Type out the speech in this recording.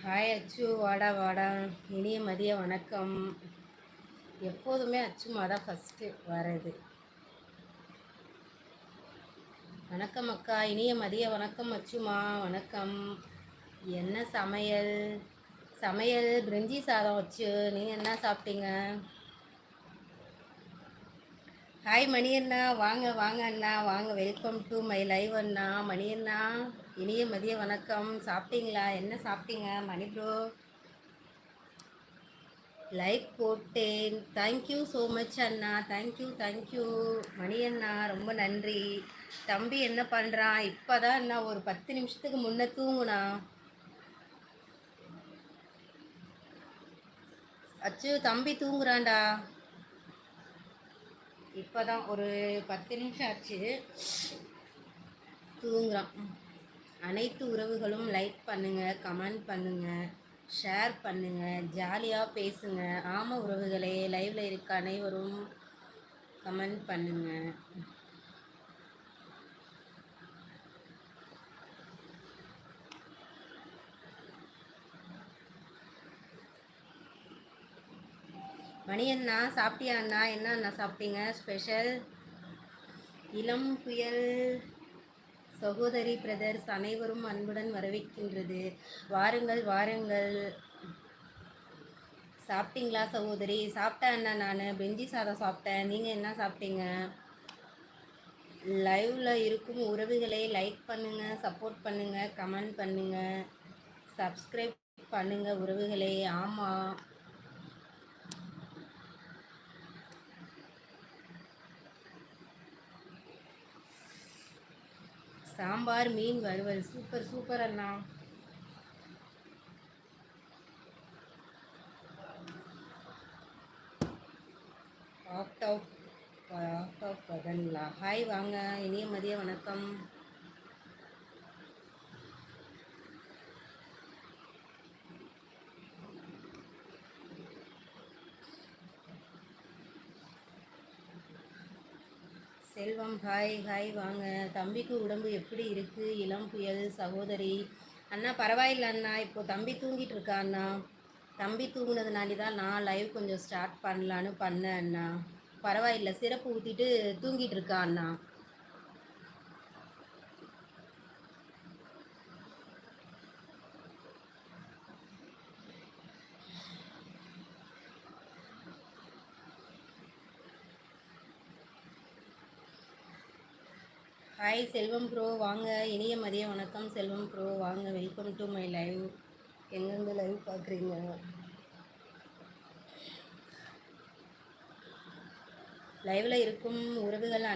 Hi அச்சு, வாடா வாடா. இனிய மதிய வணக்கம். எப்போதுமே அச்சுமா தான் ஃபஸ்ட்டு வர்றது. வணக்கம் அக்கா, இனிய மதிய வணக்கம் அச்சுமா. வணக்கம். என்ன சமையல்? சமையல் பிரிஞ்சி சாதம் வச்சு. நீங்கள் என்ன சாப்பிட்டீங்க? ஹாய் மணி அண்ணா, வாங்க வாங்க அண்ணா, வாங்க. வெல்கம் டு மை லைவ் அண்ணா. மணி அண்ணா, இனிய மதிய வணக்கம். சாப்பிட்டீங்களா? என்ன சாப்பிட்டீங்க மணி ப்ரோ? லைக் போட்டேன். தேங்க்யூ ஸோ மச் அண்ணா. தேங்க்யூ மணி அண்ணா, ரொம்ப நன்றி. தம்பி என்ன பண்ணுறான்? இப்போ தான் அண்ணா ஒரு 10 நிமிஷத்துக்கு முன்னே தூங்குனா. அச்சு, தம்பி தூங்குறான்டா. இப்போ தான் ஒரு 10 நிமிஷம் ஆச்சு, தூங்குறான். அனைத்து உறவுகளும் லைக் பண்ணுங்கள், கமெண்ட் பண்ணுங்கள், ஷேர் பண்ணுங்கள், ஜாலியாக பேசுங்க. ஆமாம் உறவுகளே, லைவில் இருக்க அனைவரும் கமெண்ட் பண்ணுங்கள். மணி அண்ணா, சாப்பிட்டியா அண்ணா? என்ன அண்ணா சாப்பிட்டீங்க ஸ்பெஷல்? இளம் புயல் சகோதரி பிரதர்ஸ் அனைவரும் அன்புடன் வரவேற்கின்றது. வாருங்கள் வாருங்கள். சாப்பிட்டீங்களா சகோதரி? சாப்பிட்டேன் அண்ணா, நான் பிரிஞ்சி சாதம் சாப்பிட்டேன். நீங்கள் என்ன சாப்பிட்டீங்க? லைவில் இருக்கும் உறவுகளை லைக் பண்ணுங்கள், சப்போர்ட் பண்ணுங்கள், கமெண்ட் பண்ணுங்கள், சப்ஸ்கிரைப் பண்ணுங்கள் உறவுகளே. ஆமாம், சாம்பார் மீன் வறுவல். சூப்பர் சூப்பர் அண்ணா. ஆஃப் பதன்லா. ஹாய் வாங்க, இனிய மதிய வணக்கம். செல்வம் ஹாய் ஹாய் வாங்க. தம்பிக்கு உடம்பு எப்படி இருக்கு? இளம் புயல் சகோதரி. அண்ணா பரவாயில்ல அண்ணா, இப்போ தம்பி தூங்கிட்டு இருக்கா அண்ணா. தம்பி தூங்குனதுனால தான் நான் லைவ் கொஞ்சம் ஸ்டார்ட் பண்ணலான்னு பண்ணேன் அண்ணா. பரவாயில்ல, சிறப்பு ஊற்றிட்டு தூங்கிட்டு இருக்கா அண்ணா. ஹாய் செல்வம் ப்ரோ வாங்க, இனிய மதிய வணக்கம் செல்வம் ப்ரோ வாங்க. Welcome to my live. எங்கேருந்து லைவ் பார்க்குறீங்க? லைவில் இருக்கும் உறவுகள்